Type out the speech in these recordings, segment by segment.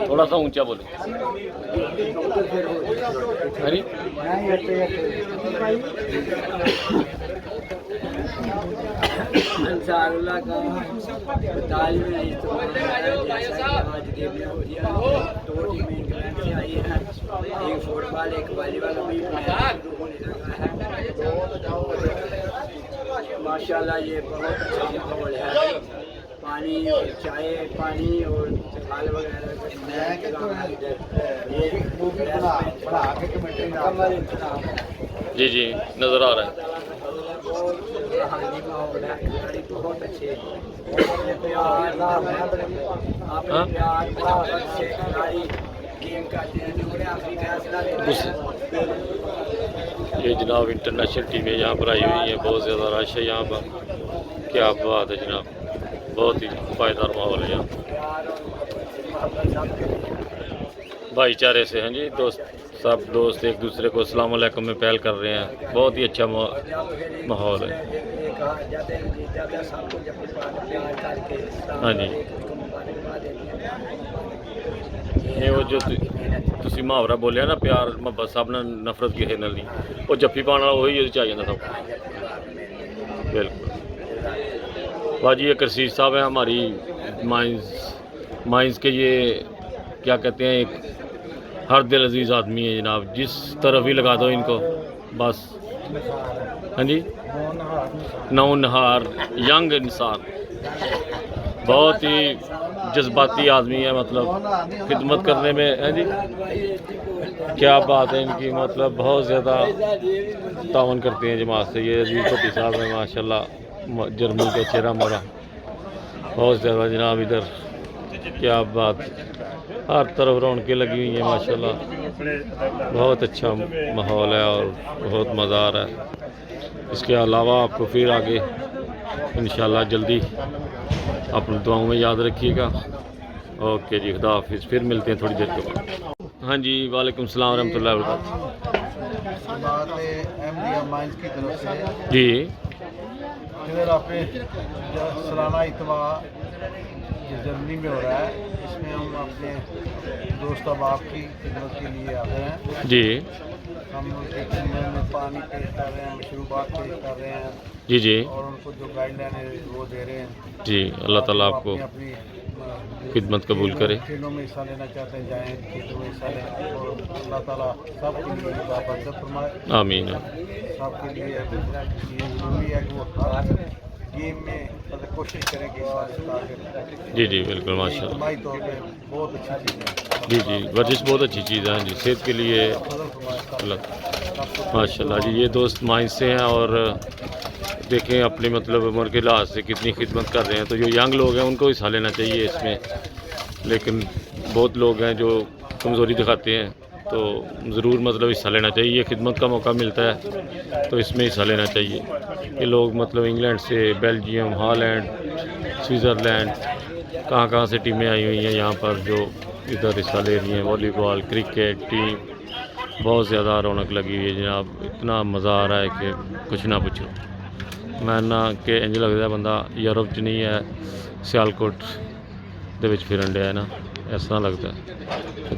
थोड़ा सा ऊंचा बोले। अरे अंसारुल्लाह का तालीम में इस्तेमाल आज गेम में हो गया। 2 टीमें इंग्लैंड से आई हैं, एक फुटबॉल एक वॉलीबॉल भी होने लगा है। माशाल्लाह ये बहुत अच्छा माहौल है। पानी और चाय, पानी और फल वगैरह जी जी नज़र आ रहा है। बहुत अच्छे ये जनाब इंटरनेशनल टीमें यहाँ पर आई हुई हैं, बहुत ज़्यादा रश है यहाँ पर। क्या बात है जनाब, बहुत ही पायदार माहौल है यहाँ, भाईचारे से हैं जी। सब दोस्त एक दूसरे को अस्सलाम वालेकुम में पहल कर रहे हैं, बहुत ही अच्छा माहौल है। हाँ जी, ये वो जो तुसी मुहावरा बोलिया ना, प्यार मोहब्बत सब ना नफरत किसी नाल नहीं, वो जफ्फी पाने वाला वही आ जाता सब। बिल्कुल बाजी, ये करसीर साहब है हमारी माइंस के, ये क्या कहते हैं, एक हर दिल अजीज़ आदमी है जनाब, जिस तरफ ही लगा दो इनको बस। हाँ जी, नौनहार यंग इंसान, बहुत ही जज्बाती आदमी है, मतलब खिदमत करने में है जी। क्या बात है इनकी, मतलब बहुत ज़्यादा तावन करते हैं जमात से। ये अजीज़ भट्टी साहब है माशाल्लाह, जर्मनी के चेहरा मोरा, बहुत ज़्यादा जनाब इधर। क्या बात, हर तरफ रौनकें लगी हुई हैं माशाल्लाह, बहुत अच्छा माहौल है और बहुत मज़ा आ रहा है। इसके अलावा आपको फिर आगे इंशाल्लाह जल्दी अपनी दुआओं में याद रखिएगा। ओके जी, खुदा हाफिज़, फिर मिलते हैं थोड़ी देर के बाद। हाँ जी, वालेकुम सलाम रहमतुल्लाहि व बरकातहू। जी सालाना इतवा जर्मनी में हो रहा है, इसमें हम अपने दोस्त अहबाब की खिदमत के लिए आते हैं जी। हम उनके खिदमत में पानी पेश कर रहे हैं, मशरूबात पेश कर रहे हैं जी जी, और उनको जो गाइडलाइन है वो दे रहे हैं जी। अल्लाह ताला आपको अपनी खिदमत कबूल करे। खेलों में हिस्सा लेना चाहते हैं, जाएँ खेलों में हिस्सा लें और अल्लाह ताला सबके लिए बरकत फरमाए। आमीन। सबके लिए ये ज़रूरी है कि वो हर गेम में कोशिश करें कि जी जी बिल्कुल माशाल्लाह, तौर पे बहुत अच्छी चीज़ है। जी जी, वर्जिश बहुत अच्छी चीज़ है जी, सेहत के लिए माशाल्लाह जी। ये दोस्त माइंस से हैं और देखें अपने मतलब उम्र के लिहाज से कितनी खिदमत कर रहे हैं। तो जो यंग लोग हैं उनको हिस्सा लेना चाहिए इसमें, लेकिन बहुत लोग हैं जो कमज़ोरी दिखाते हैं, तो ज़रूर मतलब हिस्सा लेना चाहिए। ये खिदमत का मौका मिलता है तो इसमें हिस्सा लेना चाहिए। ये लोग मतलब इंग्लैंड से, बेल्जियम, हॉलैंड, स्विट्ज़रलैंड, कहाँ से टीमें आई हुई हैं यहाँ पर, जो इधर हिस्सा ले रही हैं। वॉलीबॉल, क्रिकेट टीम, बहुत ज़्यादा रौनक लगी हुई है जनाब, इतना मज़ा आ रहा है कि कुछ ना पूछो। मैं ना कि इंज लगता बंदा यूरोप च नहीं है, सियालकोट दे विच फिरन डया है ना, इस तरह लगता है।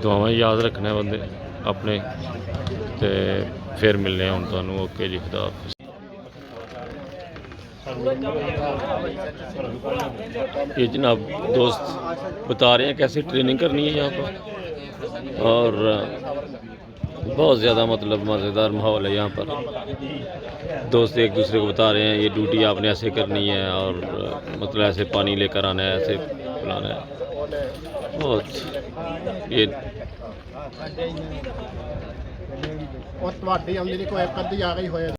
दुआवां याद रखना है बंदे अपने, तो फिर मिलने हम तुहानू। ओके जी, खुदा हाफिज़। ये जनाब दोस्त बता रहे हैं कैसे ट्रेनिंग करनी है यहाँ पर, और बहुत ज़्यादा मतलब मज़ेदार माहौल है यहाँ पर। दोस्त एक दूसरे को बता रहे हैं ये ड्यूटी आपने ऐसे करनी है, और मतलब ऐसे पानी लेकर आना है, ऐसे पिलाना है। बहुत ये और ਤੁਹਾਡੀ ਆਮਦਨੀ ਕੋਈ ਇੱਕ ਅੱਧੀ ਆ ਗਈ ਹੋਏ